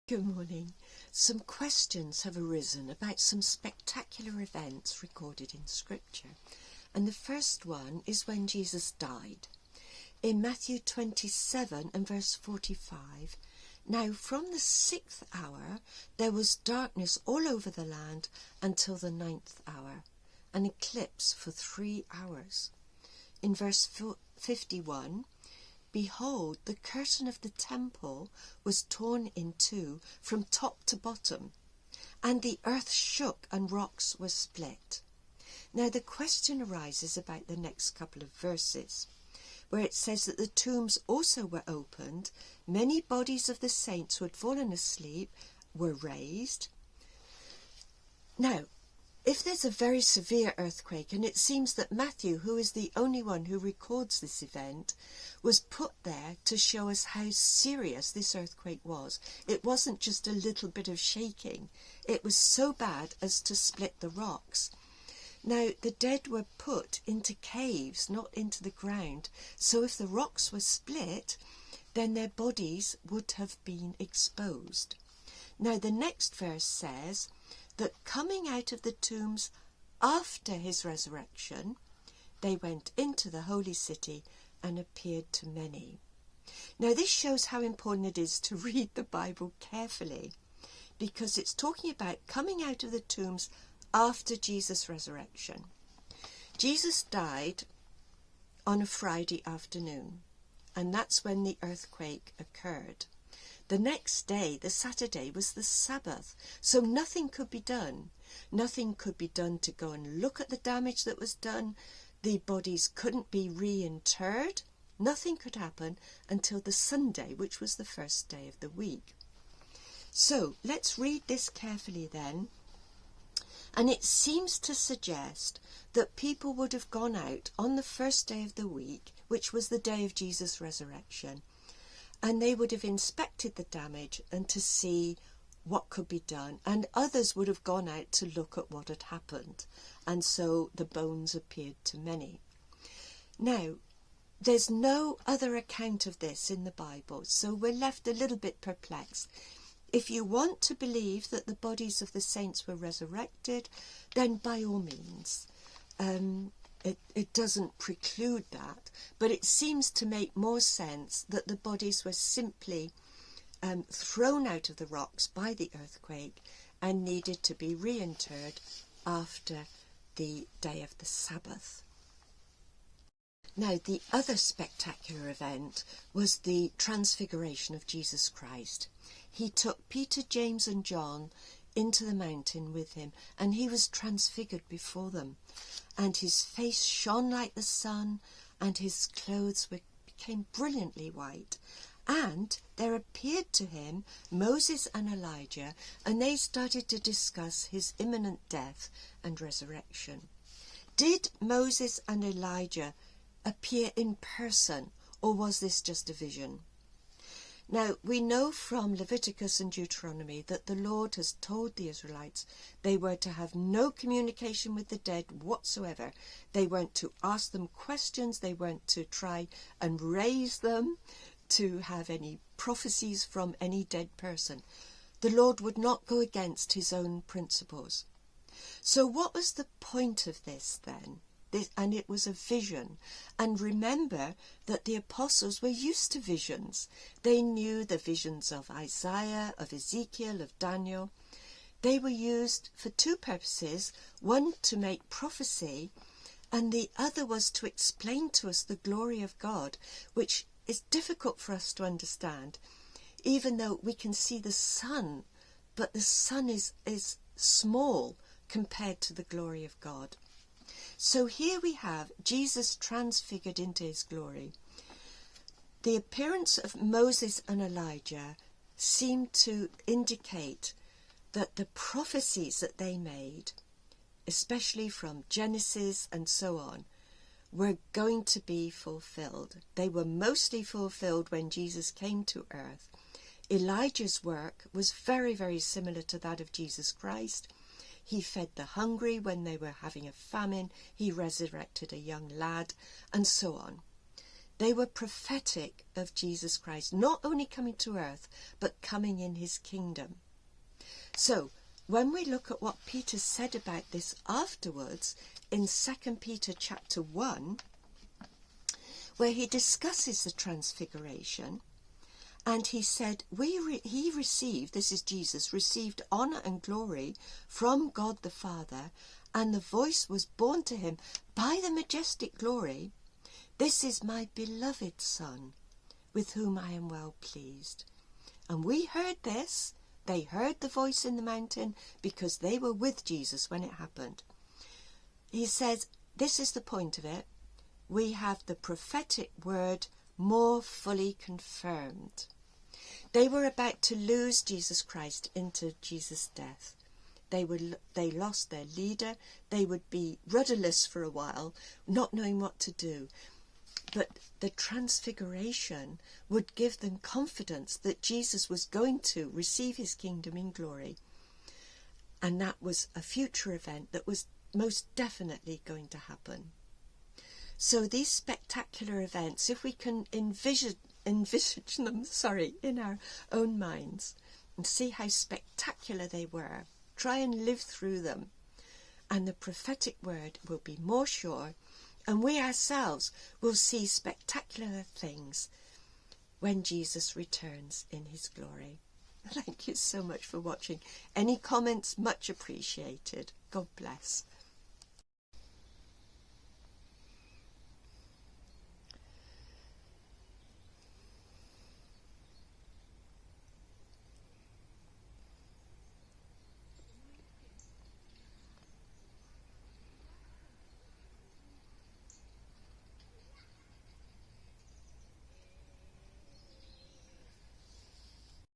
Good morning. Some questions have arisen about some spectacular events recorded in Scripture. And the first one is when Jesus died. In Matthew 27 and verse 45, "Now from the 6th hour there was darkness all over the land until the 9th hour, an eclipse for 3 hours. In verse 51, "Behold, the curtain of the temple was torn in two from top to bottom, and the earth shook and rocks were split." Now the question arises about the next couple of verses, where it says that the tombs also were opened, many bodies of the saints who had fallen asleep were raised. Now, if there's a very severe earthquake, and it seems that Matthew, who is the only one who records this event, was put there to show us how serious this earthquake was. It wasn't just a little bit of shaking. It was so bad as to split the rocks. Now, the dead were put into caves, not into the ground. So if the rocks were split, then their bodies would have been exposed. Now, the next verse says that coming out of the tombs after his resurrection, they went into the holy city and appeared to many. Now this shows how important it is to read the Bible carefully, because it's talking about coming out of the tombs after Jesus' resurrection. Jesus died on a Friday afternoon, and that's when the earthquake occurred. The next day, the Saturday, was the Sabbath, so nothing could be done. Nothing could be done to go and look at the damage that was done. The bodies couldn't be reinterred. Nothing could happen until the Sunday, which was the first day of the week. So let's read this carefully then. And it seems to suggest that people would have gone out on the first day of the week, which was the day of Jesus' resurrection, and they would have inspected the damage and to see what could be done, and others would have gone out to look at what had happened, and so the bones appeared to many. Now, there's no other account of this in the Bible, so we're left a little bit perplexed. If you want to believe that the bodies of the saints were resurrected, then by all means. It doesn't preclude that, but it seems to make more sense that the bodies were simply thrown out of the rocks by the earthquake and needed to be reinterred after the day of the Sabbath. Now, the other spectacular event was the transfiguration of Jesus Christ. He took Peter, James and John into the mountain with him, and he was transfigured before them, and his face shone like the sun, and his clothes became brilliantly white. And there appeared to him Moses and Elijah, and they started to discuss his imminent death and resurrection. Did Moses and Elijah appear in person, or was this just a vision? Now, we know from Leviticus and Deuteronomy that the Lord has told the Israelites they were to have no communication with the dead whatsoever. They weren't to ask them questions. They weren't to try and raise them, to have any prophecies from any dead person. The Lord would not go against his own principles. So what was the point of this then? And it was a vision. And remember that the apostles were used to visions. They knew the visions of Isaiah, of Ezekiel, of Daniel. They were used for two purposes, one to make prophecy, and the other was to explain to us the glory of God, which is difficult for us to understand, even though we can see the sun, but the sun is small compared to the glory of God. So here we have Jesus transfigured into his glory. The appearance of Moses and Elijah seemed to indicate that the prophecies that they made, especially from Genesis and so on, were going to be fulfilled. They were mostly fulfilled when Jesus came to earth. Elijah's work was very, very similar to that of Jesus Christ. He fed the hungry when they were having a famine. He resurrected a young lad, and so on. They were prophetic of Jesus Christ, not only coming to earth, but coming in his kingdom. So, when we look at what Peter said about this afterwards, in 2 Peter chapter 1, where he discusses the transfiguration, and he said, he received, this is Jesus, received honour and glory from God the Father, and the voice was borne to him by the majestic glory, "This is my beloved Son, with whom I am well pleased." And we heard this. They heard the voice in the mountain because they were with Jesus when it happened. He says, this is the point of it. We have the prophetic word more fully confirmed. They were about to lose Jesus Christ into Jesus' death. They lost their leader. They would be rudderless for a while, not knowing what to do. But the transfiguration would give them confidence that Jesus was going to receive his kingdom in glory. And that was a future event that was most definitely going to happen. So these spectacular events, if we can envisage them, in our own minds and see how spectacular they were, try and live through them, and the prophetic word will be more sure, and we ourselves will see spectacular things when Jesus returns in his glory. Thank you so much for watching. Any comments? Much appreciated. God bless.